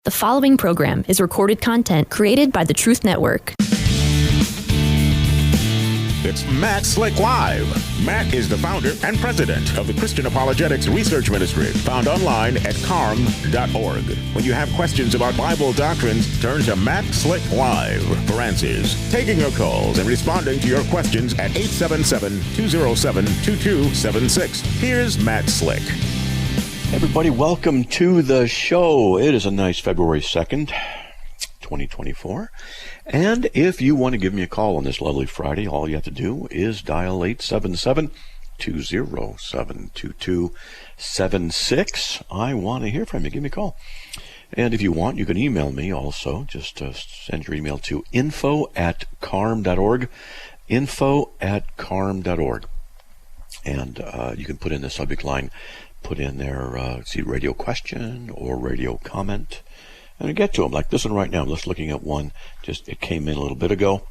The following program is recorded content created by the Truth Network. It's Matt Slick Live. Matt is the founder and president of the Christian Apologetics Research Ministry, found online at CARM.org. When you have questions about Bible doctrines, turn to Matt Slick Live for answers. Taking your calls and responding to your questions at 877-207-2276. Here's Matt Slick. Everybody, welcome to the show. It is a nice February 2nd, 2024. And if you want to give me a call on this lovely Friday, all you have to do is dial 877-207-2276. I want to hear from you. Give me a call. And if you want, you can email me also. Just send your email to info@carm.org, info@carm.org. And you can put in the subject line, put in there, see radio question or radio comment, and get to them. Like this one right now, I'm just looking at one. It came in a little bit ago,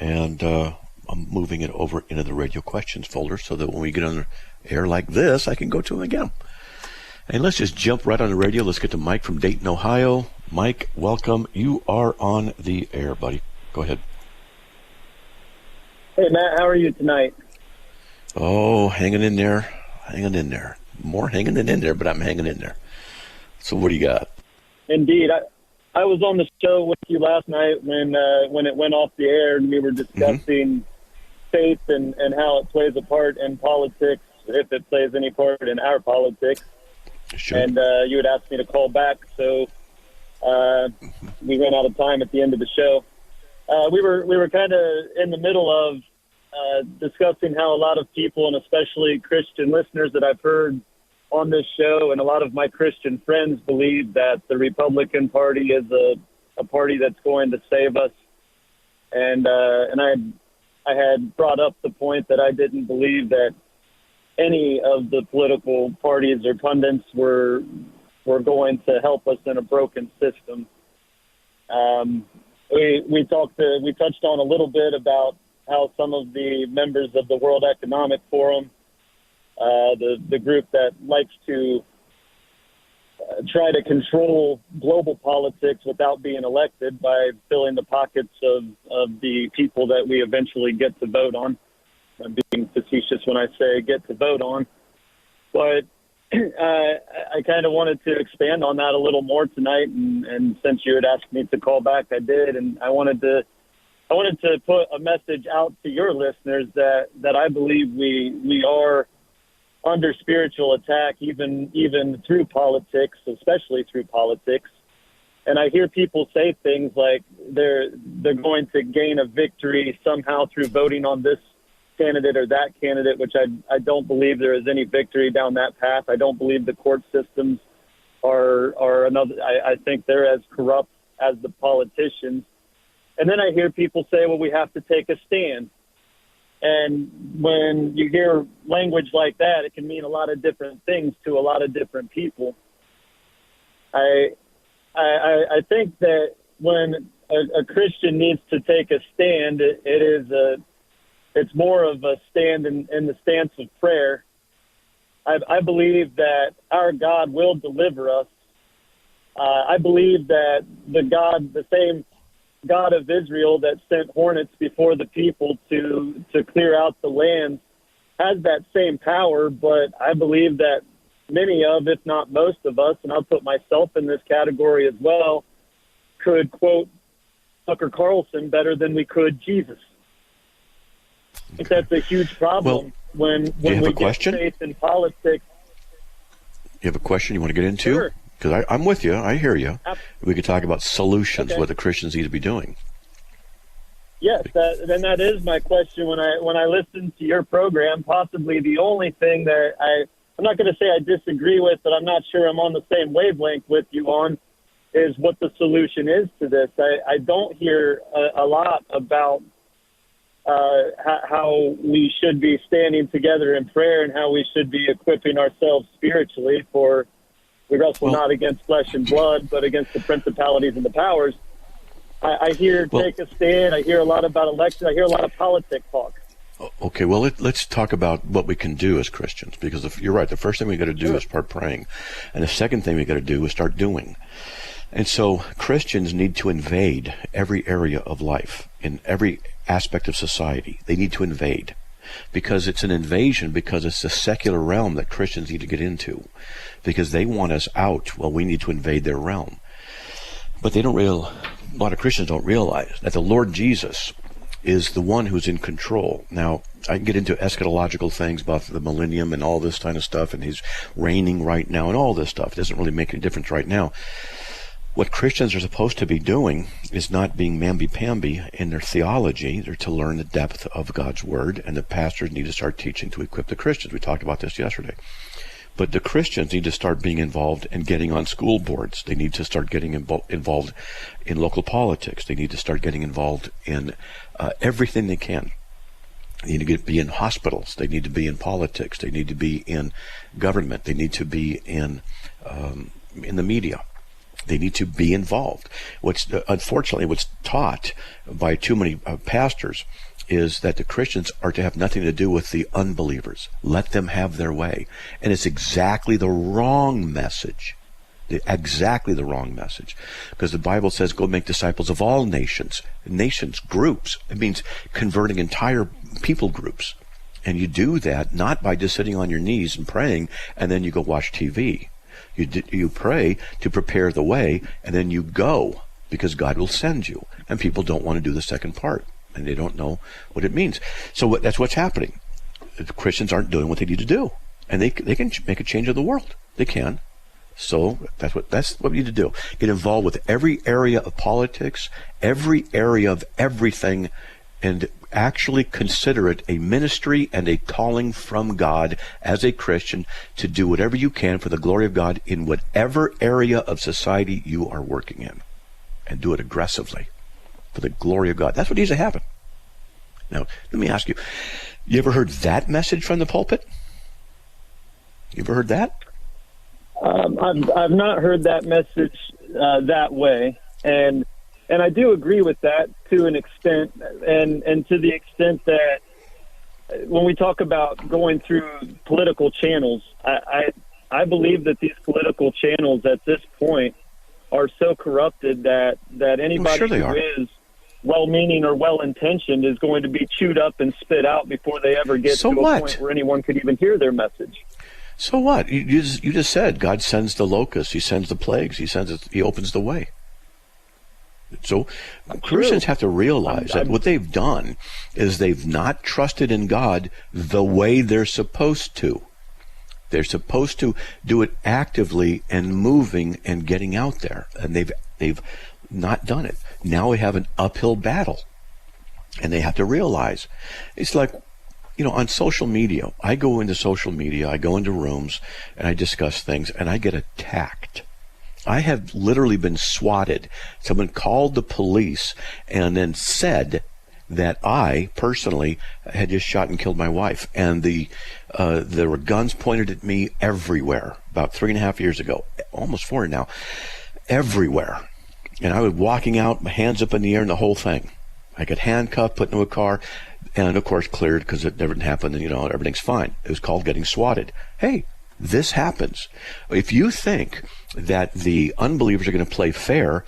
and I'm moving it over into the radio questions folder so that when we get on the air like this, I can go to them again. And let's just jump right on the radio. Let's get to Mike from Dayton, Ohio. Mike, welcome. You are on the air, buddy. Go ahead. Hey, Matt, how are you tonight? Oh, hanging in there. More hanging in there, but I'm hanging in there. So what do you got? Indeed. I was on the show with you last night when it went off the air, and we were discussing faith and how it plays a part in politics, if it plays any part in our politics. Sure. And you had asked me to call back, so we ran out of time at the end of the show. We were kind of in the middle of discussing how a lot of people, and especially Christian listeners that I've heard on this show, and a lot of my Christian friends believe that the Republican Party is a party that's going to save us. And I had brought up the point that I didn't believe that any of the political parties or pundits were going to help us in a broken system. We touched on a little bit about how some of the members of the World Economic Forum, the group that likes to try to control global politics without being elected by filling the pockets of the people that we eventually get to vote on. I'm being facetious when I say get to vote on. But I kind of wanted to expand on that a little more tonight, and since you had asked me to call back, I did, and I wanted to put a message out to your listeners that I believe we are under spiritual attack, even through politics, especially through politics. And I hear people say things like they're going to gain a victory somehow through voting on this candidate or that candidate, which I don't believe there is any victory down that path. I don't believe the court systems are another. I think they're as corrupt as the politicians. And then I hear people say, well, we have to take a stand. And when you hear language like that, it can mean a lot of different things to a lot of different people. I think that when a Christian needs to take a stand, it's more of a stand in the stance of prayer. I believe that our God will deliver us. I believe that the same God of Israel that sent hornets before the people to clear out the land has that same power, but I believe that many of, if not most of us, and I'll put myself in this category as well, could quote Tucker Carlson better than we could Jesus. I think that's a huge problem when we get faith in politics. You have a question you want to get into? Sure. Because I'm with you. I hear you. We could talk about solutions, what the Christians need to be doing. Yes, that is my question. When I listen to your program, possibly the only thing that I'm not going to say I disagree with, but I'm not sure I'm on the same wavelength with you on, is what the solution is to this. I don't hear a lot about how we should be standing together in prayer and how we should be equipping ourselves spiritually for. We wrestle not against flesh and blood, but against the principalities and the powers. I hear take a stand. I hear a lot about elections. I hear a lot of politics talk. Okay, well, let's talk about what we can do as Christians, because you're right. The first thing we got to do is start praying, and the second thing we got to do is start doing. And so Christians need to invade every area of life, in every aspect of society. They need to invade. Because it's an invasion, because it's the secular realm that Christians need to get into. Because they want us out, well, we need to invade their realm. But a lot of Christians don't realize that the Lord Jesus is the one who's in control. Now, I can get into eschatological things about the millennium and all this kind of stuff, and he's reigning right now and all this stuff. It doesn't really make any difference right now. What Christians are supposed to be doing is not being mamby-pamby in their theology. They're to learn the depth of God's Word, and the pastors need to start teaching to equip the Christians. We talked about this yesterday. But the Christians need to start being involved in getting on school boards. They need to start getting involved in local politics. They need to start getting involved in everything they can. They need to be in hospitals. They need to be in politics. They need to be in government. They need to be in the media. They need to be involved. Unfortunately, what's taught by too many pastors is that the Christians are to have nothing to do with the unbelievers. Let them have their way. And it's exactly the wrong message. Exactly the wrong message. Because the Bible says, go make disciples of all nations. Nations, groups. It means converting entire people groups. And you do that not by just sitting on your knees and praying, and then you go watch TV. You pray to prepare the way, and then you go, because God will send you. And people don't want to do the second part, and they don't know what it means. So that's what's happening. The Christians aren't doing what they need to do, and they can make a change of the world. They can. So that's what we need to do. Get involved with every area of politics, every area of everything, and actually consider it a ministry and a calling from God as a Christian to do whatever you can for the glory of God in whatever area of society you are working in. And do it aggressively for the glory of God. That's what needs to happen. Now, let me ask you, you ever heard that message from the pulpit? You ever heard that? I've not heard that message that way, and I do agree with that to an extent, and to the extent that when we talk about going through political channels, I believe that these political channels at this point are so corrupted that anybody who is well-meaning or well-intentioned is going to be chewed up and spit out before they ever get to a point where anyone could even hear their message. So what? You just said God sends the locusts, He sends the plagues, He opens the way. So Christians have to realize that what they've done is they've not trusted in God the way they're supposed to. They're supposed to do it actively and moving and getting out there, and they've not done it. Now we have an uphill battle, and they have to realize it's like, on social media. I go into social media, I go into rooms, and I discuss things, and I get attacked. I have literally been swatted. Someone called the police and then said that I personally had just shot and killed my wife, and there were guns pointed at me everywhere. About 3.5 years ago, almost 4 now, everywhere. And I was walking out, my hands up in the air, and the whole thing. I got handcuffed, put into a car, and of course cleared because it never happened, and everything's fine. It was called getting swatted. Hey, this happens. If you think that the unbelievers are going to play fair,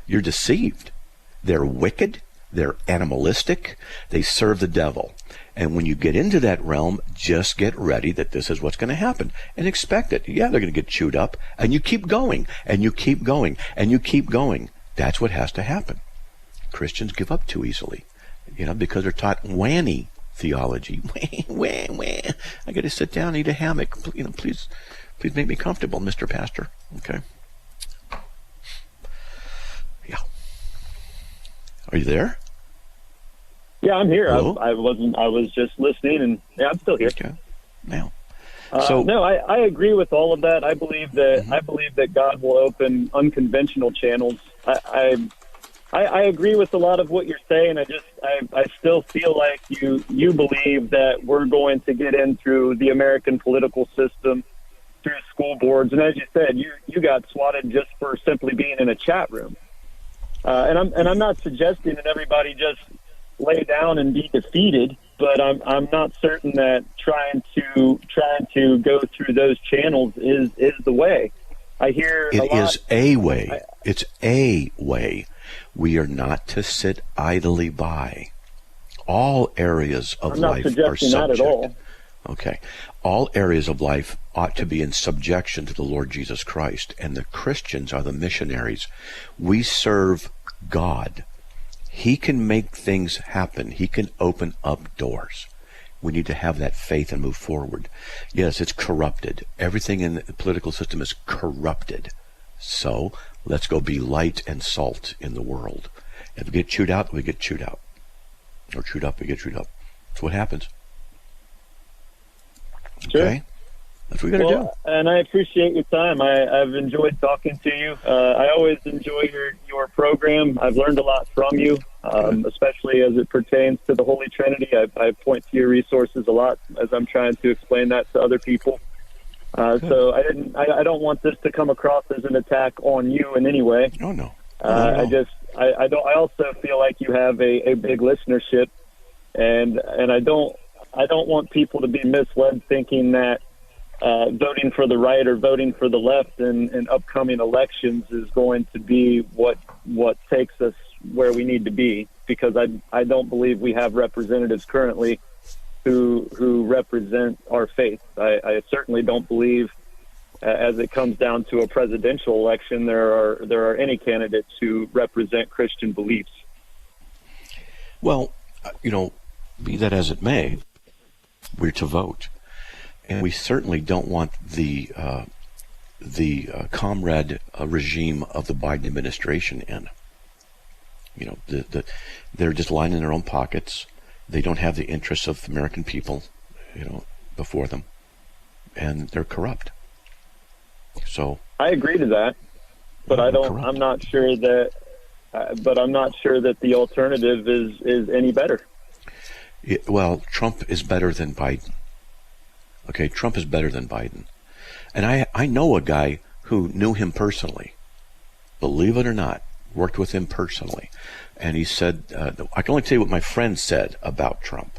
you're deceived. They're wicked. They're animalistic. They serve the devil. And when you get into that realm, just get ready that this is what's going to happen and expect it. Yeah, they're going to get chewed up, and you keep going, and you keep going, and you keep going. That's what has to happen. Christians give up too easily, because they're taught whanny theology. I got to sit down and eat a hammock. Please make me comfortable, Mr. Pastor. Okay. Yeah. Are you there? Yeah, I'm here. Hello? I was just listening, and yeah, I'm still here. Okay. Now. No, I agree with all of that. I believe that God will open unconventional channels. I agree with a lot of what you're saying. I still feel like you believe that we're going to get in through the American political system, through school boards, and as you said, you got swatted just for simply being in a chat room. And I'm not suggesting that everybody just lay down and be defeated, but I'm not certain that trying to go through those channels is the way. I hear it a lot. is a way. It's a way. We are not to sit idly by. All areas of life are subject. Not at all. Okay. All areas of life ought to be in subjection to the Lord Jesus Christ, and the Christians are the missionaries. We serve God. He can make things happen. He can open up doors. We need to have that faith and move forward. Yes, it's corrupted. Everything in the political system is corrupted. So let's go be light and salt in the world. If we get chewed out, we get chewed out. Or chewed up, we get chewed up. That's what happens. Sure. Okay? That's what we got to do. And I appreciate your time. I've enjoyed talking to you. I always enjoy your program. I've learned a lot from you, especially as it pertains to the Holy Trinity. I point to your resources a lot as I'm trying to explain that to other people. So I don't want this to come across as an attack on you in any way. Oh, no. I also feel like you have a big listenership, and I don't want people to be misled thinking that voting for the right or voting for the left in upcoming elections is going to be what takes us where we need to be, because I don't believe we have representatives currently who represent our faith. I certainly don't believe, as it comes down to a presidential election, there are any candidates who represent Christian beliefs. Well, be that as it may, we're to vote. And we certainly don't want the comrade regime of the Biden administration in. They're just lining their own pockets. They don't have the interests of the American people, before them, and they're corrupt. So I agree to that, but I'm not sure that the alternative is any better. Well, Trump is better than Biden. Okay, Trump is better than Biden. And I know a guy who knew him personally. Believe it or not, worked with him personally. And he said, I can only tell you what my friend said about Trump.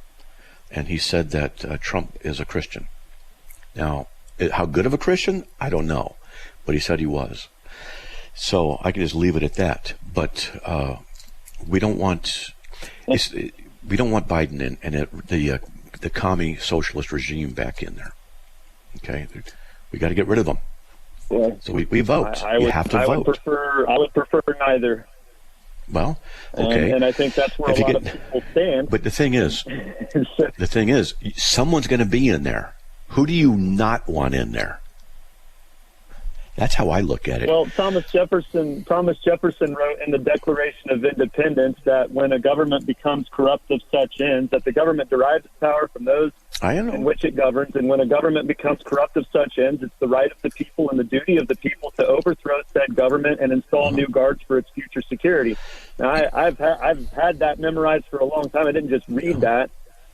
And he said that Trump is a Christian. Now, how good of a Christian? I don't know. But he said he was. So I can just leave it at that. But we don't want Biden and the commie socialist regime back in there. Okay, we got to get rid of them. Yeah. So we vote. You have to vote. I would prefer neither. Well, okay, and I think that's where a lot of people stand. But the thing is, someone's going to be in there. Who do you not want in there? That's how I look at it. Well, Thomas Jefferson wrote in the Declaration of Independence that when a government becomes corrupt of such ends, that the government derives its power from those in which it governs, and when a government becomes corrupt of such ends, it's the right of the people and the duty of the people to overthrow said government and install new guards for its future security. Now, I've had that memorized for a long time. I didn't just read that,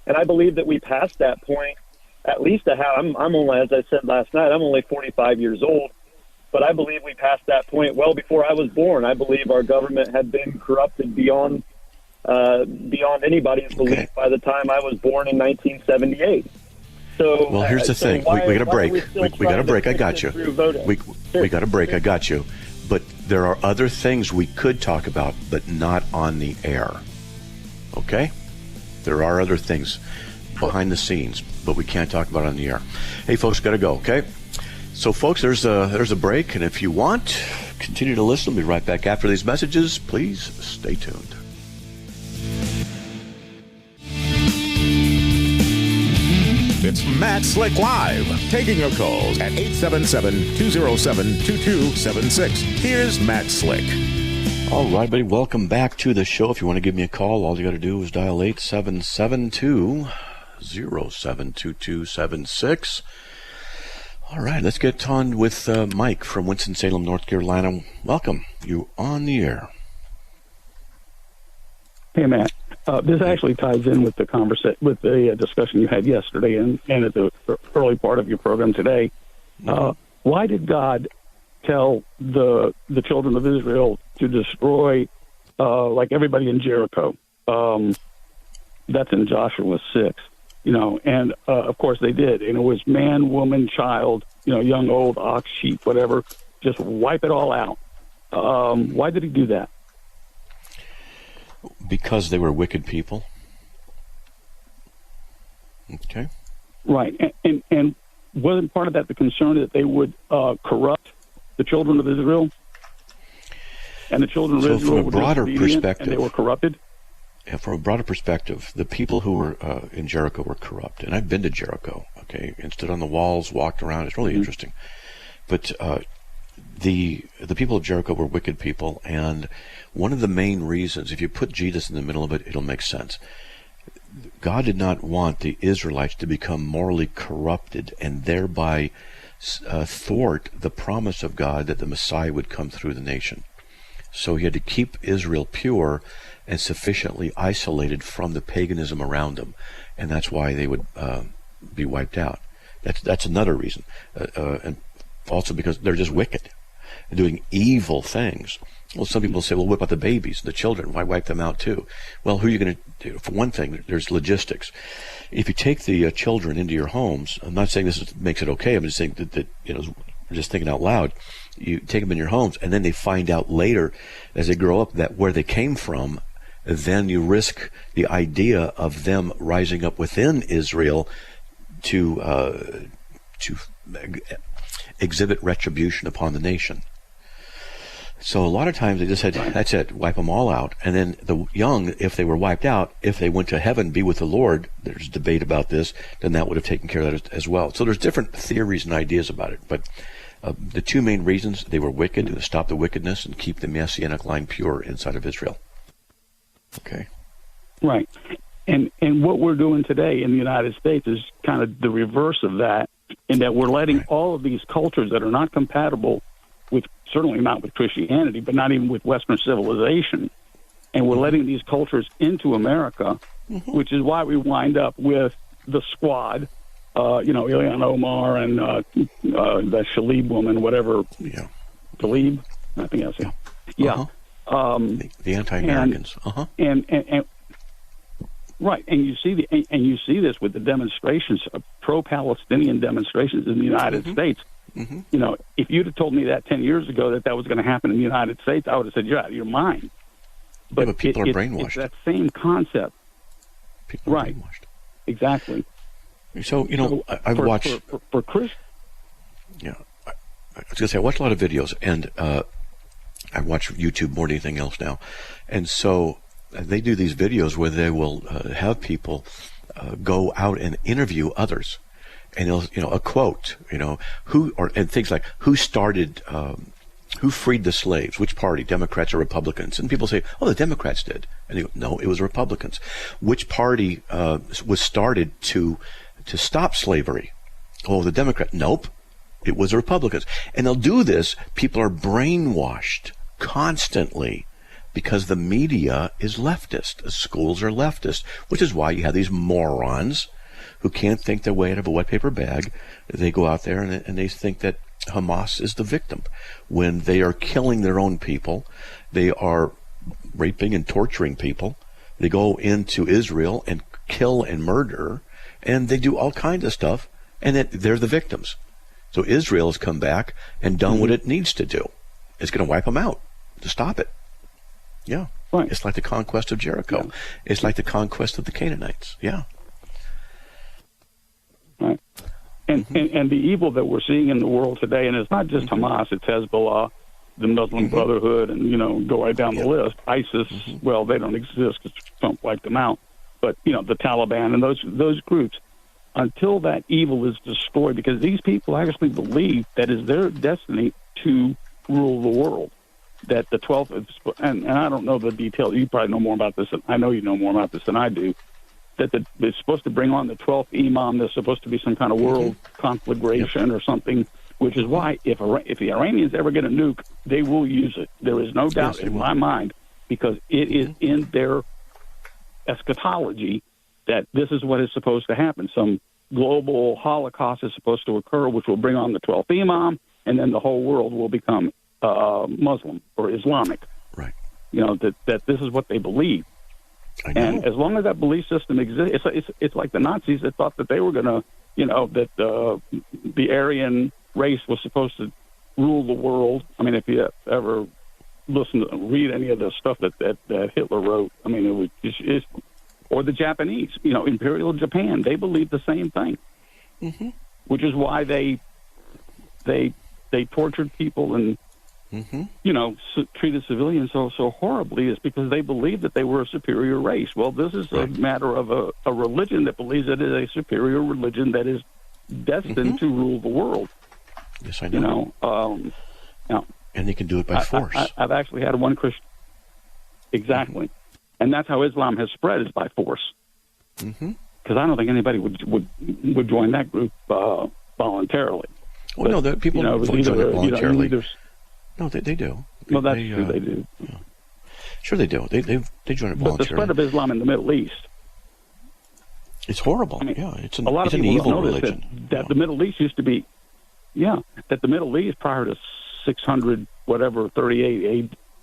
and I believe that we passed that point. At least I'm only, as I said last night, I'm only 45 years old. But I believe we passed that point well before I was born. I believe our government had been corrupted beyond anybody's belief by the time I was born in 1978. So, well, here's the thing. We got a break. We got a break. I got you. We got a break. I got you. But there are other things we could talk about, but not on the air. Okay? There are other things behind the scenes, but we can't talk about it on the air. Hey, folks, got to go. Okay? So, folks, there's a break, and if you want, continue to listen. We'll be right back after these messages. Please stay tuned. It's Matt Slick Live, taking your calls at 877-207-2276. Here's Matt Slick. All right, buddy, welcome back to the show. If you want to give me a call, all you got to do is dial 877-207-2276. All right, let's get on with Mike from Winston-Salem, North Carolina. Welcome. You on the air. Hey, Matt. This actually ties in with the discussion you had yesterday and at the early part of your program today. Why did God tell the children of Israel to destroy like everybody in Jericho? That's in Joshua 6. And of course they did. And it was man, woman, child, young, old, ox, sheep, whatever. just wipe it all out. Why did he do that? Because they were wicked people. Okay. Right. And wasn't part of that the concern that they would corrupt the children of Israel? And the children of Israel were disobedient and they were corrupted? Yeah, from a broader perspective, the people who were in Jericho were corrupt. And I've been to Jericho, okay, and stood on the walls, walked around. It's really interesting. But the people of Jericho were wicked people, and one of the main reasons, if you put Jesus in the middle of it, it'll make sense. God did not want the Israelites to become morally corrupted and thereby thwart the promise of God that the Messiah would come through the nation. So he had to keep Israel pure and sufficiently isolated from the paganism around them, and that's why they would be wiped out. That's another reason, and also because they're just wicked and doing evil things. Well, some people say, well, what about the babies, the children? Why wipe them out too? Well, who are you going to do? For one thing, there's logistics. If you take the children into your homes, I'm not saying this makes it okay. I'm just saying that just thinking out loud. You take them in your homes, and then they find out later, as they grow up, that where they came from. Then you risk the idea of them rising up within Israel to exhibit retribution upon the nation. So a lot of times they just said, that's it, wipe them all out. And then the young, if they were wiped out, if they went to heaven, be with the Lord, there's debate about this, then that would have taken care of that as well. So there's different theories and ideas about it. But the two main reasons, they were wicked, to stop the wickedness and keep the Messianic line pure inside of Israel. Okay. Right. And what we're doing today in the United States is kind of the reverse of that, in that we're letting all of these cultures that are not compatible with, certainly not with Christianity, but not even with Western civilization, and we're letting these cultures into America, which is why we wind up with the Squad, Ilhan Omar and the Shalib woman, whatever. Yeah. Talib, I think that's it. Yeah. The anti-Americans. And right, and you see this with the demonstrations, pro-Palestinian demonstrations in the United States. You know, if you'd have told me that 10 years ago that was going to happen in the United States, I would have said, you're out of your mind. But people are brainwashed. It's that same concept. People are brainwashed. Exactly. So, I've watched... For Chris... Yeah. I was going to say, I watch a lot of videos, and I watch YouTube more than anything else now. And so they do these videos where they will have people go out and interview others. And they'll, a quote, and things like, who freed the slaves? Which party, Democrats or Republicans? And people say, oh, the Democrats did. And they go, no, it was Republicans. Which party was started to stop slavery? Oh, the Democrat. Nope, it was the Republicans. And they'll do this. People are brainwashed constantly because the media is leftist. The schools are leftist, which is why you have these morons who can't think their way out of a wet paper bag. They go out there and they think that Hamas is the victim when they are killing their own people. They are raping and torturing people. They go into Israel and kill and murder, and they do all kinds of stuff, and then they're the victims. So Israel has come back and done what it needs to do. It's going to wipe them out to stop it. Yeah. Right. It's like the conquest of Jericho. Yeah. It's like the conquest of the Canaanites. Yeah. Right. And the evil that we're seeing in the world today, and it's not just Hamas, it's Hezbollah, the Muslim Brotherhood, and, go right down the list. ISIS, well, they don't exist because Trump wiped them out. But, the Taliban and those groups, until that evil is destroyed, because these people actually believe that is their destiny to rule the world. That the 12th, and I don't know the details, you probably know more about this, I know you know more about this than I do, that it's supposed to bring on the 12th Imam. There's supposed to be some kind of world conflagration or something, which is why if the Iranians ever get a nuke, they will use it. There is no doubt in my mind, because it is in their eschatology that this is what is supposed to happen. Some global Holocaust is supposed to occur, which will bring on the 12th Imam, and then the whole world will become Muslim or Islamic. Right. That this is what they believe. And as long as that belief system exists, it's like the Nazis that thought that they were going to, that the Aryan race was supposed to rule the world. I mean, if you ever read any of the stuff that Hitler wrote, I mean, it was it's or the Japanese, Imperial Japan, they believed the same thing, which is why they tortured people and treated civilians so horribly, is because they believed that they were a superior race. Well, this is a matter of a religion that believes it is a superior religion that is destined to rule the world. Yes, I know. And they can do it by force. I've actually had one Christian. Exactly. And that's how Islam has spread, is by force. Because I don't think anybody would join that group voluntarily. Well, no, people join it voluntarily. No, they do. Well, that's true. They do. Yeah. Sure, they do. They join it voluntarily. But the spread of Islam in the Middle East, it's horrible. I mean, it's a lot of people evil don't notice religion. that the Middle East used to be, that the Middle East prior to 38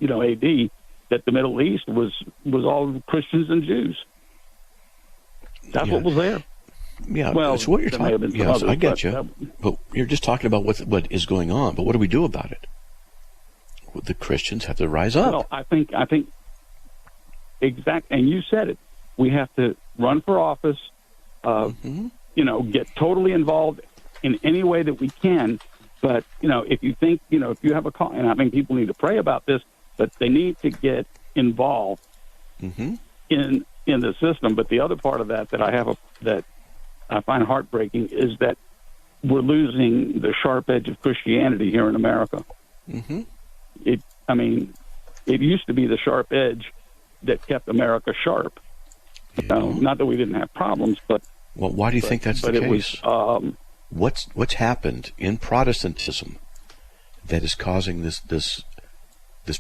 AD, that the Middle East was all Christians and Jews. That's what was there. Yeah, well, it's what you're talking about. Yes, I get you. But you're just talking about what is going on. But what do we do about it? The Christians have to rise up. Well, I think exactly, and you said it. We have to run for office, get totally involved in any way that we can. But, if you think, if you have a call, and I think people need to pray about this, but they need to get involved in the system. But the other part of that that I find heartbreaking is that we're losing the sharp edge of Christianity here in America. It used to be the sharp edge that kept America sharp. Not that we didn't have problems, but why do you think that's the case? It was, what's happened in Protestantism that is causing this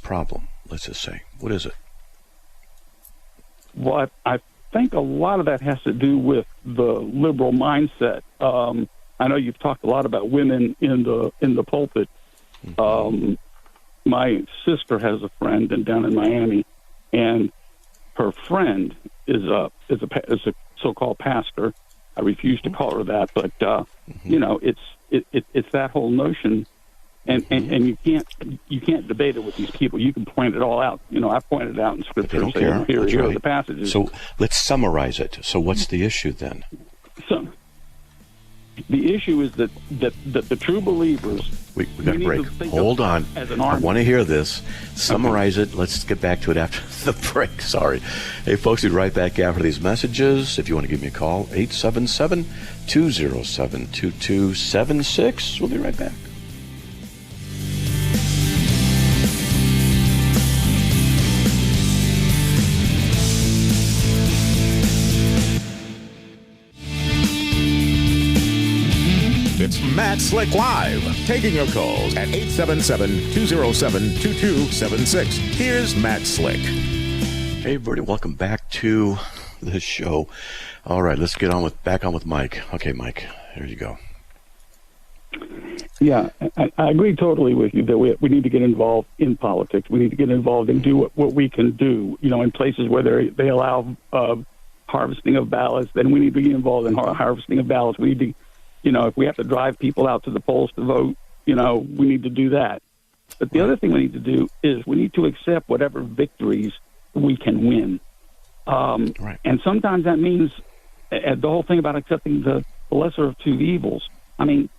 problem? Let's just say, what is it? Well, I think a lot of that has to do with the liberal mindset. I know you've talked a lot about women in the pulpit. My sister has a friend down in Miami, and her friend is a so-called pastor. I refuse to call her that, but it's that whole notion, and you can't debate it with these people. You can point it all out. I pointed it out in Scripture. They don't care. Here are the passages. So let's summarize it. So what's the issue then? So the issue is that the true believers. We got a break. Hold on. I want to hear this. Summarize it. Let's get back to it after the break. Sorry. Hey, folks, we'll be right back after these messages. If you want to give me a call, 877-207-2276. We'll be right back. It's Matt Slick Live, taking your calls at 877-207-2276. Here's Matt Slick. Hey, everybody, welcome back to the show. All right, let's get back on with Mike. Okay, Mike, here you go. Yeah, I agree totally with you that we need to get involved in politics. We need to get involved and do what we can do. In places where they allow harvesting of ballots, then we need to get involved in harvesting of ballots. We need to, if we have to drive people out to the polls to vote, we need to do that. But the other thing we need to do is we need to accept whatever victories we can win. And sometimes that means the whole thing about accepting the lesser of two evils. I mean,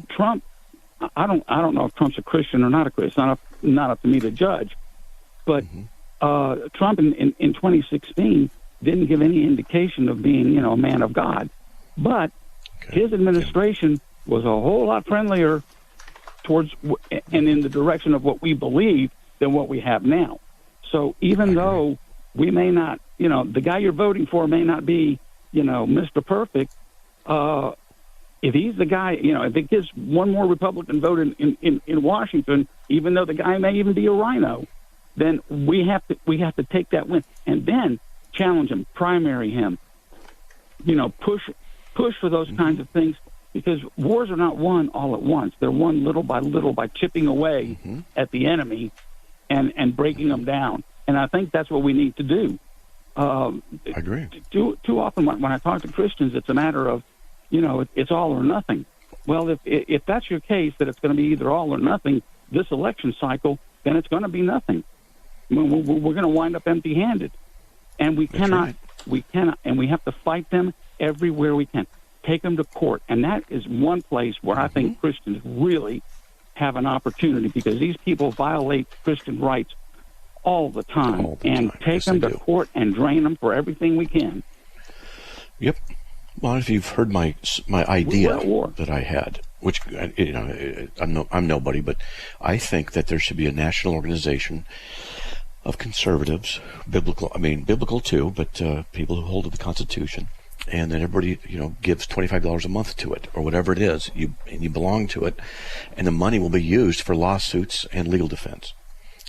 Trump, I don't know if Trump's a Christian or not a Christian. It's not up to me to judge. But Trump in 2016 didn't give any indication of being, a man of God. But his administration was a whole lot friendlier towards and in the direction of what we believe than what we have now. So even though we may not, the guy you're voting for may not be, Mr. Perfect, if he's the guy, if it gives one more Republican vote in Washington, even though the guy may even be a rhino, then we have to take that win and then challenge him, primary him, push for those kinds of things, because wars are not won all at once. They're won little by chipping away at the enemy and breaking them down. And I think that's what we need to do. I agree. Too often when I talk to Christians, it's a matter of, it's all or nothing. Well, if that's your case, that it's going to be either all or nothing this election cycle, then it's going to be nothing. I mean, we're going to wind up empty-handed, and we cannot, and we have to fight them everywhere we can. Take them to court, and that is one place where I think Christians really have an opportunity, because these people violate Christian rights all the time, take them to court and drain them for everything we can. Yep. Well, if you've heard my idea that I had, which, you know, I'm nobody, but I think that there should be a national organization of conservatives, biblical too, but people who hold to the Constitution, and then everybody, you know, gives $25 a month to it, or whatever it is, you belong to it, and the money will be used for lawsuits and legal defense.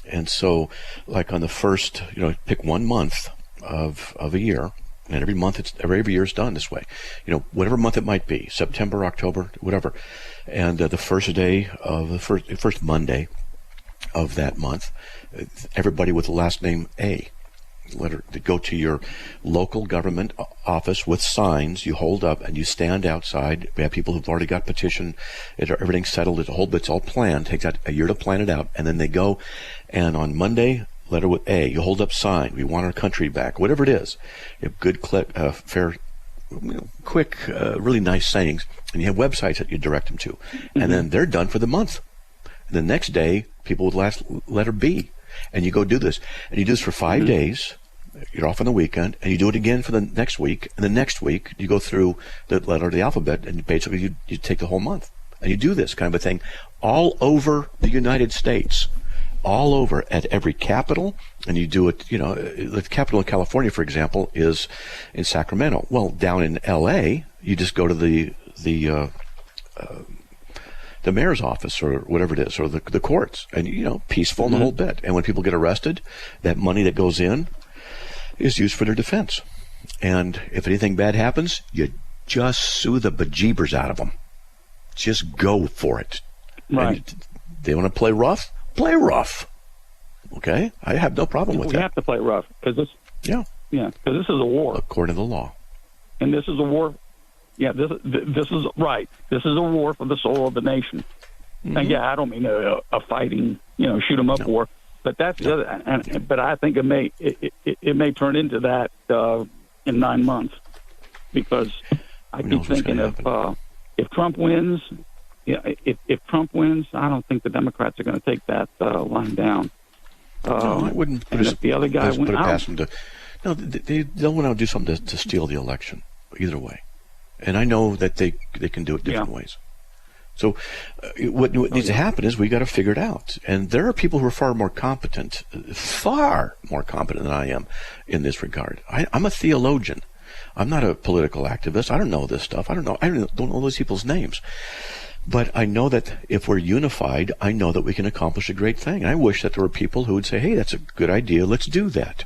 And so, like on the first, you know, pick 1 month of a year. And every year is done this way. You know, whatever month it might be, September, October, whatever. And the first day of the first Monday of that month, everybody with the last name A, letter, to go to your local government office with signs you hold up, and you stand outside. We have people who've already got petition. Everything's settled. It's all planned. It takes a year to plan it out. And then they go, and on Monday, letter with A, you hold up sign, we want our country back, whatever it is. You have good, fair, quick, really nice sayings, and you have websites that you direct them to. And then they're done for the month. And the next day, people with last letter B, and you go do this. And you do this for 5 days. You're off on the weekend, and you do it again for the next week. And the next week, you go through the letter of the alphabet, and basically you take the whole month. And you do this kind of a thing all over the United States. All over at every capital, and you do it, you know, the capital in California, for example, is in Sacramento. Well, down in L.A., you just go to the mayor's office or whatever it is, or the courts, and, you know, peaceful and the whole bit. And when people get arrested, that money that goes in is used for their defense. And if anything bad happens, you just sue the bejeebers out of them. Just go for it. Right. And they want to play rough? Play rough. Okay? I have no problem with that. We have to play rough, because this is a war. According to the law. And this is a war. Yeah, this is right. This is a war for the soul of the nation. And I don't mean a fighting, you know, shoot 'em up war, but that's the other. But I think it may turn into that in 9 months, because I keep thinking if Trump wins. Yeah, if Trump wins, I don't think the Democrats are going to take that line down. No, I wouldn't. And if the other guy wins, no, they'll want to do something to steal the election either way, and I know that they can do it different ways. So what needs to happen is we got to figure it out, and there are people who are far more competent than I am in this regard. I'm a theologian. I'm not a political activist. I don't know this stuff. I don't know those people's names. But I know that if we're unified, I know that we can accomplish a great thing. And I wish that there were people who would say, hey, that's a good idea, let's do that.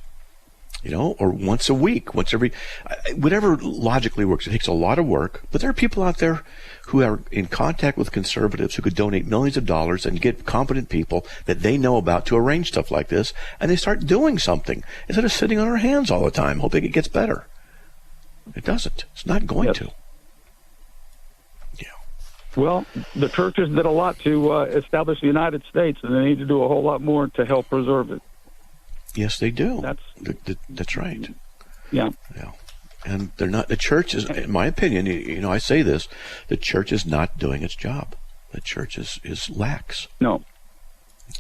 You know, or once a week, whatever logically works. It takes a lot of work, but there are people out there who are in contact with conservatives who could donate millions of dollars and get competent people that they know about to arrange stuff like this, and they start doing something instead of sitting on our hands all the time hoping it gets better. It doesn't. It's not going to. Well, the churches did a lot to establish the United States, and they need to do a whole lot more to help preserve it. Yes, they do. That's right. Yeah. And they're not. The church is, in my opinion, you know, I say this: the church is not doing its job. The church is lax. No.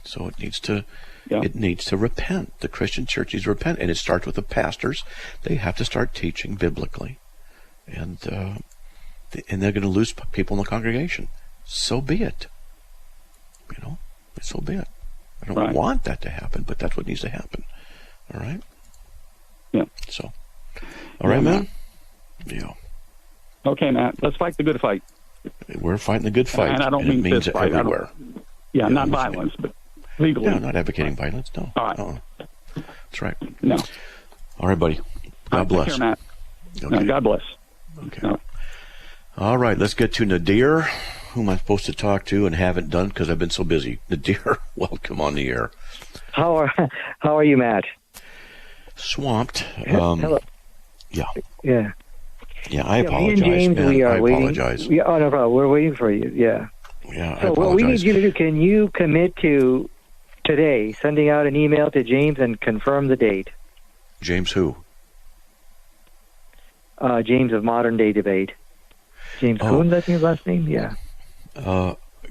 So it needs to. It needs to repent. The Christian church needs to repent, and it starts with the pastors. They have to start teaching biblically, and they're going to lose people in the congregation. So be it. You know, so be it. I don't want that to happen, but that's what needs to happen. All right? Yeah. So, all right, man? Yeah. Okay, Matt. Let's fight the good fight. We're fighting the good fight. And I don't mean means fist fight. everywhere. Not violence, but legally. Yeah, not advocating violence, no. All right. That's right. No. All right, buddy. God bless. Take care, Matt. Okay. No, God bless. Okay. No. All right, let's get to Nadir, whom I'm supposed to talk to and haven't done because I've been so busy. Nadir, welcome on the air. How are you, Matt? Swamped. Hello. Yeah. Yeah. Yeah, I apologize. Me and James, man, we are I waiting. apologize. Oh, no problem. We're waiting for you. Yeah. Yeah, I So apologize. what we need you to do, can you commit to today sending out an email to James and confirm the date? James who? James of Modern Day Debate. James Coons, I think his last name? Yeah.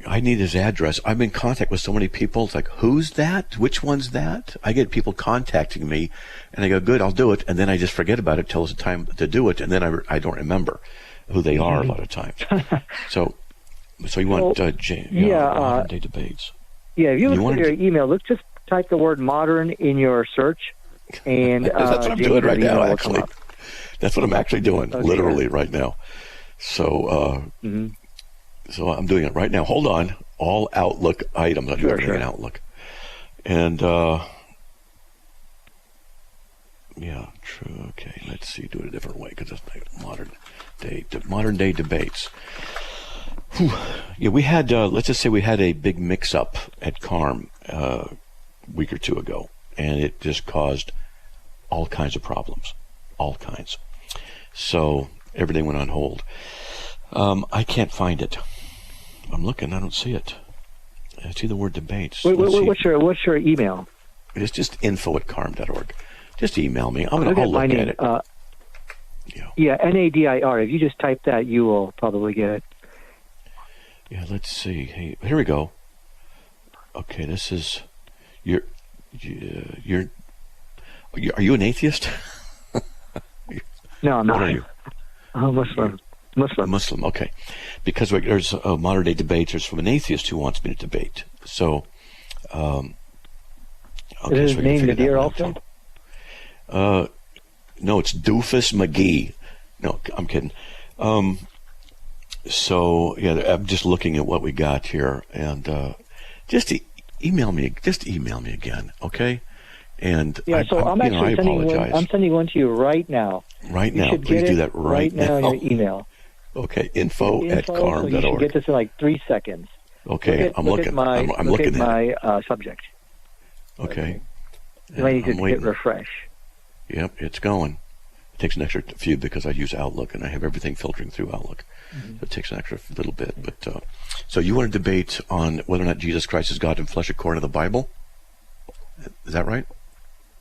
I need his address. I'm in contact with so many people. It's like, who's that? Which one's that? I get people contacting me, and I go, good, I'll do it. And then I just forget about it till it's time to do it. And then I don't remember who they are a lot of times. So you want James, Modern Day Debates. Yeah, if you look at your email, let's just type the word modern in your search. And that's what I'm doing right now, actually. That's what I'm actually doing, literally right now. So, so I'm doing it right now. Hold on. All Outlook items. I do everything in Outlook. And, yeah, true. Okay, let's see. Do it a different way because that's modern day debates. Whew. Yeah, we had, let's just say we had a big mix-up at CARM a week or two ago, and it just caused all kinds of problems. All kinds. So everything went on hold. I can't find it. I'm looking. I don't see it. I see the word debates. What's your email? It's just info@carm.org. Just email me. I'll look at it. Yeah, NADIR. If you just type that, you will probably get it. Yeah, let's see. Hey, here we go. Okay, this is are you an atheist? No, I'm not. What are you? I'm a Muslim. Muslim, okay. Because there's modern day debates. There's from an atheist who wants me to debate. So, okay, is his name Nadir also? No, it's Doofus McGee. No, I'm kidding. So yeah, I'm just looking at what we got here, and just email me. Just email me again, okay? And yeah, I'm actually sending one to you right now. Right now, please do that right now. In your email. Okay, info@carm.org. So you should get this in like 3 seconds. Okay, I'm looking. I'm looking at my subject. Okay. You might need to hit refresh. Yep, it's going. It takes an extra few because I use Outlook and I have everything filtering through Outlook. So it takes an extra little bit. But so you want to debate on whether or not Jesus Christ is God in flesh according to the Bible? Is that right?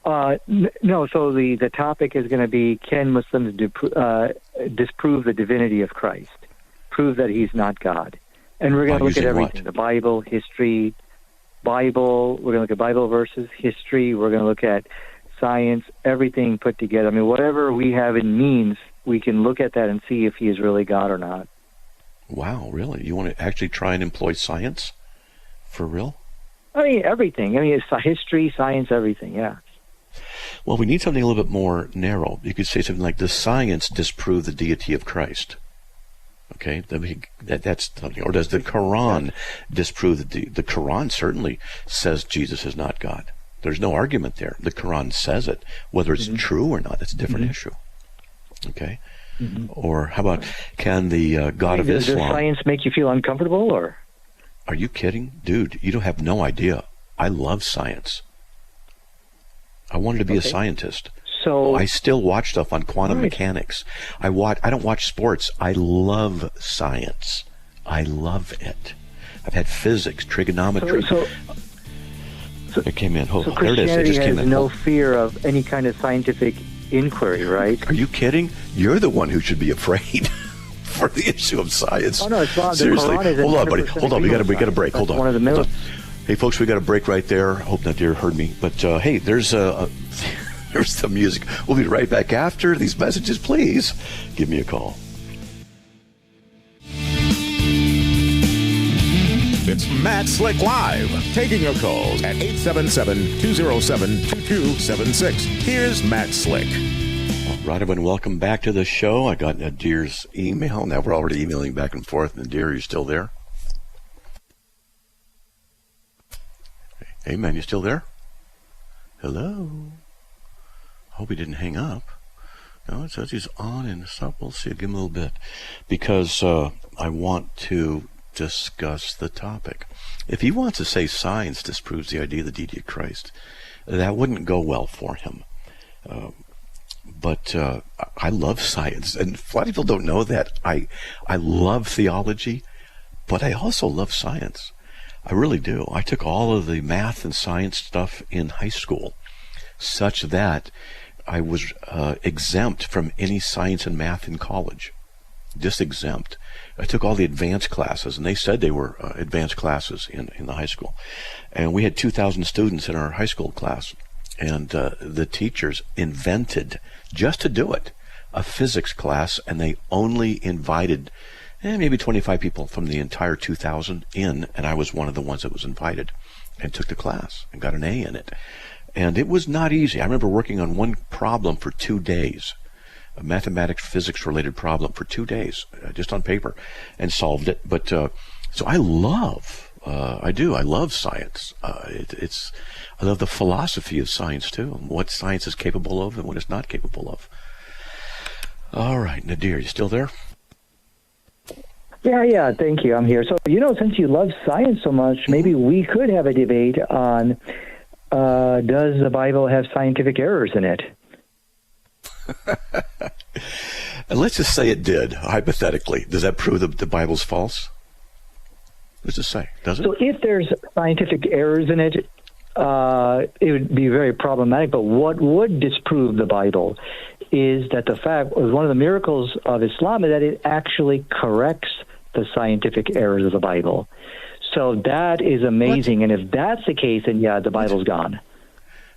No. So the topic is going to be: can Muslims disprove the divinity of Christ, prove that He's not God? And we're going to look at everything: the Bible, history, Bible. We're going to look at Bible verses, history. We're going to look at science, everything put together. I mean, whatever we have in means, we can look at that and see if He is really God or not. Wow, really? You want to actually try and employ science? For real? I mean, everything. I mean, it's history, science, everything, yeah. Well, we need something a little bit more narrow. You could say something like, does science disprove the deity of Christ? Okay, that's something. Or does the Quran disprove the Quran certainly says Jesus is not God. There's no argument there. The Quran says it. Whether it's true or not, that's a different issue. Okay? Or how about, can the God of Islam... Does science make you feel uncomfortable, or...? Are you kidding? Dude, you don't have no idea. I love science. I wanted to be a scientist. So I still watch stuff on quantum mechanics. I don't watch sports. I love science. I love it. I've had physics, trigonometry. It came in. So there it is. It just came in. No fear of any kind of scientific inquiry, right? Are you kidding? You're the one who should be afraid for the issue of science. Oh no, it's not. Seriously, hold on, buddy. Hold on. We got a break. Hold on. One of the myths. Hey, folks, we got a break right there. Hope Nadir heard me. But hey, there's the music. We'll be right back after these messages. Please give me a call. It's Matt Slick Live, taking your calls at 877-207-2276. Here's Matt Slick. All right, everyone, welcome back to the show. I got Nadir's email. Now we're already emailing back and forth. Nadir, are you still there? Hey, man, you still there? Hello? Hope he didn't hang up. No, it says he's on and stuff. We'll see. Give him a little bit. Because I want to discuss the topic. If he wants to say science disproves the idea of the deity of Christ, that wouldn't go well for him. But I love science, and a lot of people don't know that. I love theology, but I also love science. I really do. I took all of the math and science stuff in high school, such that I was exempt from any science and math in college. Just exempt. I took all the advanced classes, and they said they were advanced classes in the high school. And we had 2,000 students in our high school class. And the teachers invented, just to do it, a physics class, and they only invited maybe 25 people from the entire 2,000 in, and I was one of the ones that was invited and took the class and got an A in it. And it was not easy. I remember working on one problem for 2 days, a mathematics, physics-related problem for 2 days, just on paper, and solved it. But so I love science. I love the philosophy of science too, and what science is capable of and what it's not capable of. All right, Nadir, you still there? Yeah, thank you. I'm here. So, since you love science so much, maybe we could have a debate on does the Bible have scientific errors in it? Let's just say it did, hypothetically. Does that prove that the Bible's false? Let's just say, does it? So if there's scientific errors in it, it would be very problematic. But what would disprove the Bible is that one of the miracles of Islam is that it actually corrects the scientific errors of the Bible. So that is amazing. What? And if that's the case, then the Bible's gone.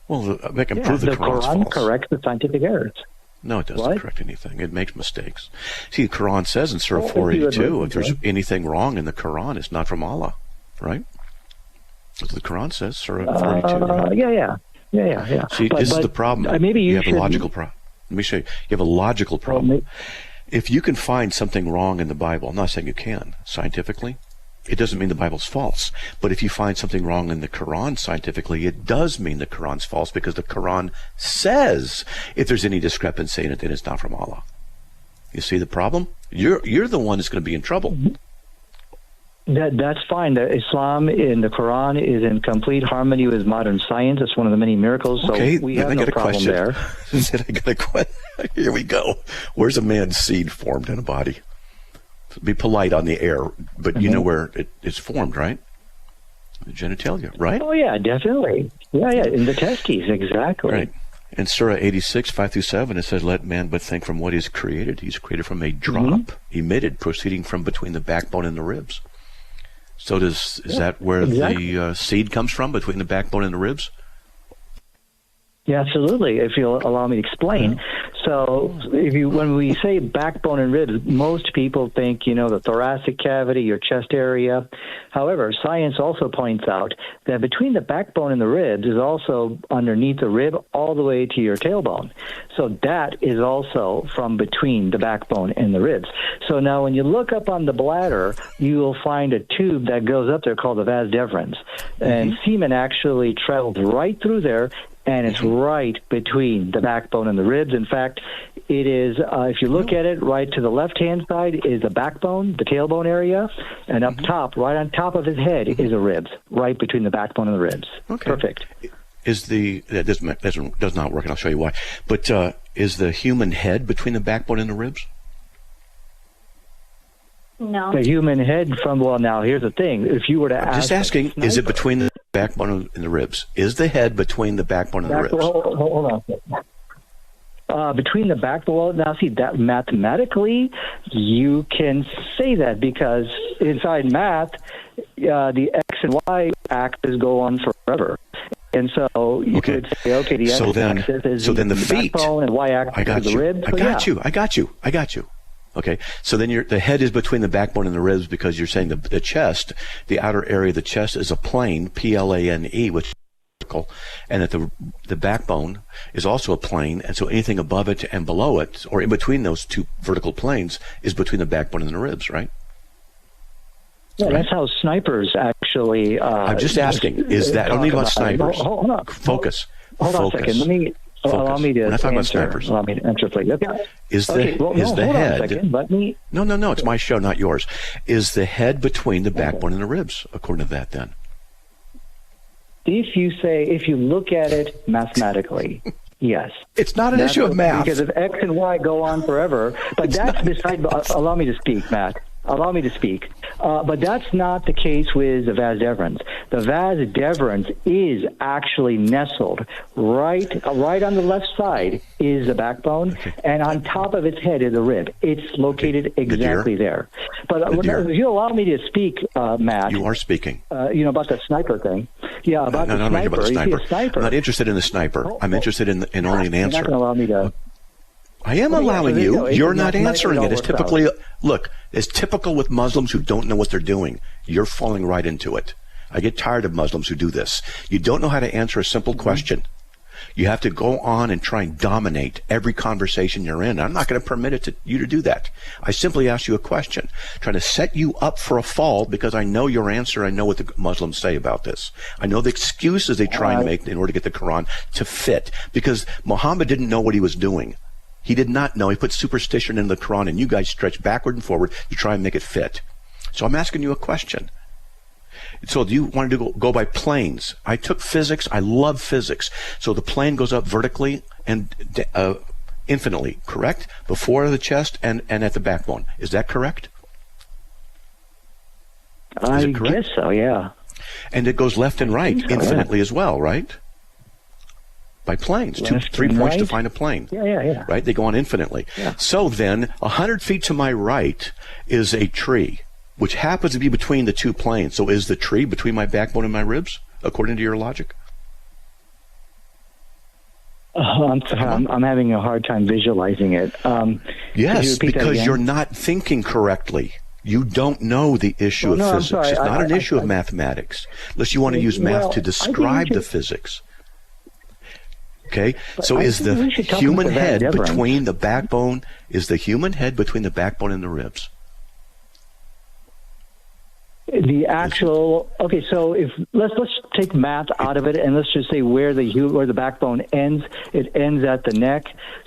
Well, they can prove the Quran's Quran false. Corrects the scientific errors. No, it doesn't correct anything. It makes mistakes. See, the Quran says in Surah 482, if there's anything wrong in the Quran, it's not from Allah, right? That's what the Quran says, Surah 42. Right? Yeah. See, this is the problem. Maybe you have a logical problem. Let me show you. You have a logical problem. If you can find something wrong in the Bible, I'm not saying you can, scientifically, it doesn't mean the Bible's false. But if you find something wrong in the Quran scientifically, it does mean the Quran's false, because the Quran says if there's any discrepancy in it, then it's not from Allah. You see the problem? You're the one that's going to be in trouble. That's fine. The Islam in the Quran is in complete harmony with modern science. It's one of the many miracles. So we have no problem there. I got a question. Here we go. Where's a man's seed formed in a body? Be polite on the air, but you know where it's formed, right? The genitalia, right? Oh, yeah, definitely. Yeah, in the testes, exactly. Right. In Surah 86, 5-7, it says, let man but think from what is created. He's created from a drop emitted, proceeding from between the backbone and the ribs. So is that where the seed comes from, between the backbone and the ribs? Yeah, absolutely, if you'll allow me to explain. So when we say backbone and ribs, most people think, the thoracic cavity, your chest area. However, science also points out that between the backbone and the ribs is also underneath the rib all the way to your tailbone. So that is also from between the backbone and the ribs. So now when you look up on the bladder, you will find a tube that goes up there called the vas deferens. And semen actually travels right through there, and it's right between the backbone and the ribs. In fact, it is, if you look at it, right to the left-hand side is the backbone, the tailbone area, and up top, right on top of his head, is the ribs, right between the backbone and the ribs. Okay. Perfect. That does not work, and I'll show you why. But is the human head between the backbone and the ribs? No. The human head now here's the thing. If you were to ask... Just asking, is it between the backbone and the ribs? Is the head between the backbone and the ribs? Hold on. Between the backbone, now see, that mathematically, you can say that, because inside math, the X and Y axis go on forever. And so you could say, the X axis is the feet, backbone, and Y axis is the ribs. I got you. Okay, so then the head is between the backbone and the ribs, because you're saying the chest, the outer area of the chest is a plane, plane, which is vertical, and that the backbone is also a plane, and so anything above it and below it, or in between those two vertical planes, is between the backbone and the ribs, right? Yeah, that's how snipers actually... I'm just asking, is that only about snipers? Hold on. Focus. Hold on a second. Allow me to We're not talking answer. about snipers. Allow me to answer, please. Okay. Is the head... hold on a second. Let me... No, it's my show, not yours. Is the head between the backbone and the ribs, according to that, then? If you look at it mathematically, Yes. It's not an issue of math. Because if X and Y go on forever, but that's beside. Allow me to speak, Matt. Allow me to speak. But that's not the case with the vas deferens. The vas deferens is actually nestled right on the left side is the backbone, and on top of its head is the rib. It's located exactly there. But if you allow me to speak, Matt. You are speaking. About the sniper thing. Yeah, about the sniper. About the sniper. You see a sniper. I'm not interested in the sniper. I'm interested in only an answer. You're not going to allow me to... I am allowing you. You're not answering it. It's typically, look, it's typical with Muslims who don't know what they're doing. You're falling right into it. I get tired of Muslims who do this. You don't know how to answer a simple question. You have to go on and try and dominate every conversation you're in. I'm not going to permit you to do that. I simply ask you a question, trying to set you up for a fall because I know your answer. I know what the Muslims say about this. I know the excuses they try and make in order to get the Quran to fit, because Muhammad didn't know what he was doing. He did not know. He put superstition in the Quran, and you guys stretch backward and forward to try and make it fit. So I'm asking you a question. So do you want to go by planes? I took physics. I love physics. So the plane goes up vertically and infinitely, correct? Before the chest and at the backbone. Is that correct? I guess so, yeah. And it goes left and right infinitely as well, right? By planes, 3 points to find a plane. Yeah. Right? They go on infinitely. Yeah. So then, 100 feet to my right is a tree, which happens to be between the two planes. So is the tree between my backbone and my ribs, according to your logic? I'm having a hard time visualizing it. Yes, because you're not thinking correctly. You don't know the issue of physics. It's not an issue of mathematics, unless you want to use math to describe the physics. Okay, so is the human head between the backbone, is the human head between the backbone and the ribs? The actual, okay, so if let's take math out of it and let's just say where the backbone ends, it ends at the neck.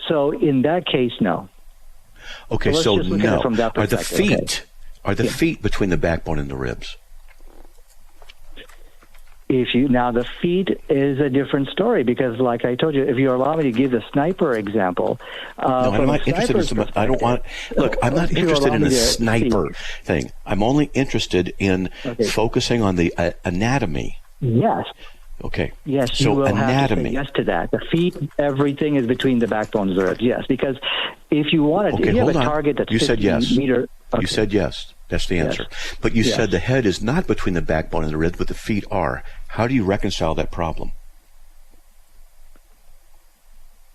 So in that case, no. Okay, so no. Are the feet between the backbone and the ribs? Now the feet is a different story, because like I told you, if you allow me to give the sniper example. No, I'm not interested in I don't want, look, I'm not interested in the sniper thing. I'm only interested in focusing on the anatomy. Yes. Okay. Yes, so you will anatomy. Have to say yes to that. The feet, everything is between the backbone and the ribs. Yes, because if you wanted, if you have a target that's 15 meter. Okay. You said yes. That's the answer. Yes. But you said the head is not between the backbone and the ribs, but the feet are. How do you reconcile that problem?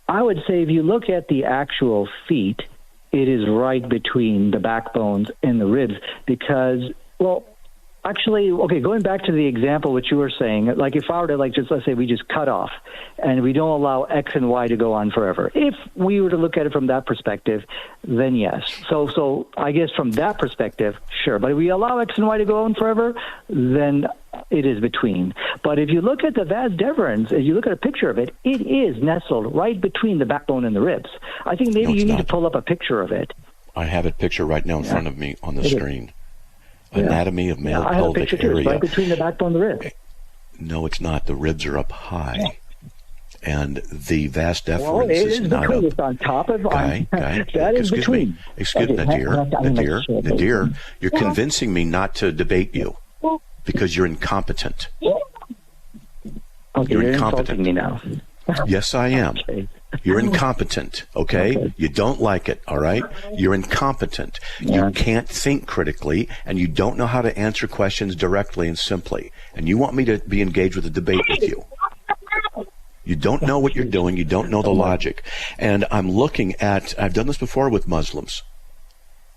I would say if you look at the actual feet, it is right between the backbones and the ribs because, well, actually, okay, going back to the example which you were saying, like if I were to let's say we just cut off and we don't allow X and Y to go on forever. If we were to look at it from that perspective, then yes. So I guess from that perspective, sure. But if we allow X and Y to go on forever, then it is between. But if you look at the vas deferens, if you look at a picture of it, it is nestled right between the backbone and the ribs. I think maybe you need to pull up a picture of it. I have a picture right now in front of me on the screen. Anatomy of male pelvic area. It's right between the backbone and the ribs. No, it's not. The ribs are up high. And the vas deferens is not up. It's on top of Guy, that is between. Excuse me, Nadir, you're convincing me not to debate you because you're incompetent. Okay, you're insulting me now. Yes, I am. Okay. You're incompetent, okay? You don't like it, all right? You're incompetent. You can't think critically, and you don't know how to answer questions directly and simply. And you want me to be engaged with a debate with you. You don't know what you're doing. You don't know the logic. And I'm looking at, I've done this before with Muslims.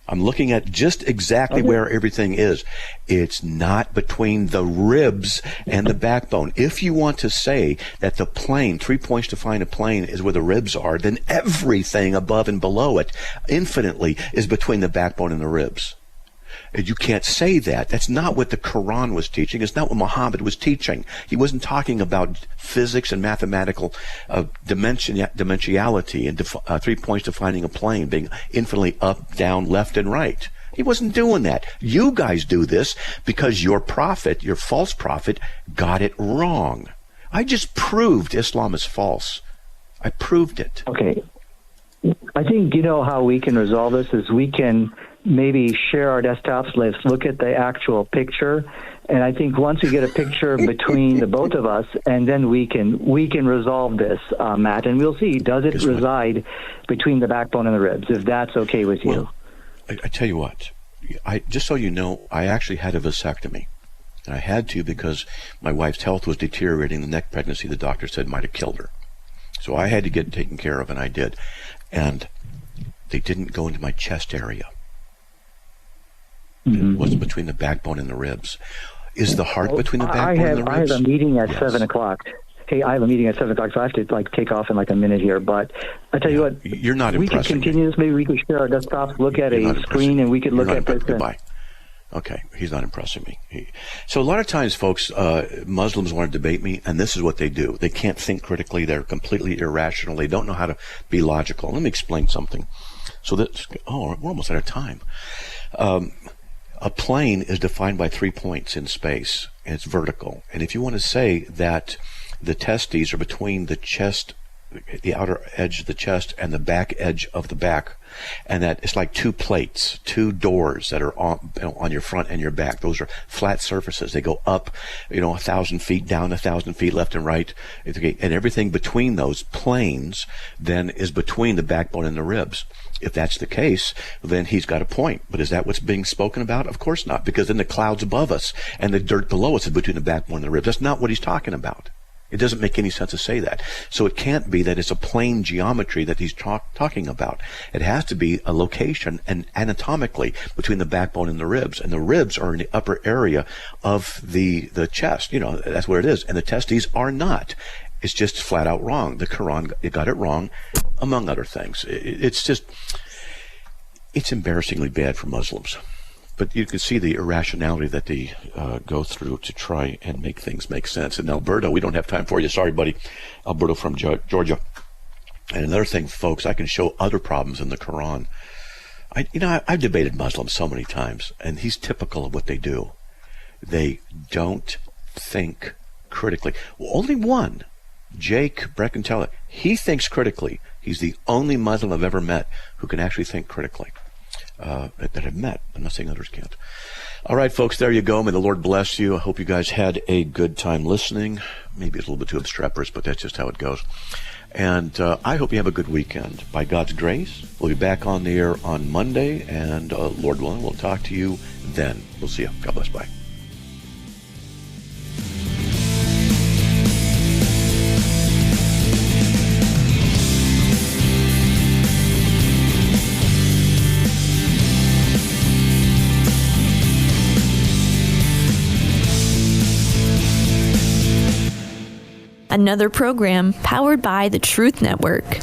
I'm looking at just exactly where everything is. It's not between the ribs and the backbone. If you want to say that the plane, 3 points to find a plane, is where the ribs are, then everything above and below it infinitely is between the backbone and the ribs. You can't say that. That's not what the Quran was teaching. It's not what Muhammad was teaching. He wasn't talking about physics and mathematical dimensionality and 3 points to finding a plane being infinitely up, down, left, and right. He wasn't doing that. You guys do this because your prophet, your false prophet, got it wrong. I just proved Islam is false. I proved it. Okay. I think how we can resolve this is we can maybe share our desktops. Let's look at the actual picture. And I think once we get a picture between the both of us, and then we can resolve this, Matt. And we'll see, does it reside between the backbone and the ribs, if that's okay with you? Well, I tell you what, just so you know, I actually had a vasectomy. And I had to because my wife's health was deteriorating. The next pregnancy, the doctor said, might have killed her. So I had to get taken care of, and I did. And they didn't go into my chest area. It was between the backbone and the ribs. Is the heart between the backbone and the ribs? I have a meeting at 7 o'clock. Hey, I have a meeting at 7 o'clock, so I have to take off in a minute here. But I tell you what, you're not we could continue this. Maybe we could share our desktops, look at a screen, and we could look at this. Goodbye. Okay, he's not impressing me. So a lot of times, folks, Muslims want to debate me, and this is what they do. They can't think critically. They're completely irrational. They don't know how to be logical. Let me explain something. So that, we're almost out of time. A plane is defined by 3 points in space, and it's vertical. And if you want to say that the testes are between the chest, the outer edge of the chest, and the back edge of the back, and that it's like two plates, two doors that are on your front and your back. Those are flat surfaces. They go up, 1,000 feet, down 1,000 feet, left and right. And everything between those planes then is between the backbone and the ribs. If that's the case, then he's got a point. But is that what's being spoken about? Of course not, because then the clouds above us and the dirt below us is between the backbone and the ribs. That's not what he's talking about. It doesn't make any sense to say that. So it can't be that it's a plane geometry that he's talking about. It has to be a location and anatomically between the backbone and the ribs. And the ribs are in the upper area of the chest. That's where it is. And the testes are not. It's just flat out wrong. The Quran got it wrong, among other things. It's embarrassingly bad for Muslims. But you can see the irrationality that they go through to try and make things make sense. And Alberto, we don't have time for you. Sorry, buddy. Alberto from Georgia. And another thing, folks, I can show other problems in the Quran. I've debated Muslims so many times, and he's typical of what they do. They don't think critically. Well, only one, Jake Breckentella, he thinks critically. He's the only Muslim I've ever met who can actually think critically. That I've met. I'm not saying others can't. All right, folks, there you go. May the Lord bless you. I hope you guys had a good time listening. Maybe it's a little bit too obstreperous, but that's just how it goes. And I hope you have a good weekend. By God's grace, we'll be back on the air on Monday, and Lord willing, we'll talk to you then. We'll see you. God bless. Bye. Another program powered by the Truth Network.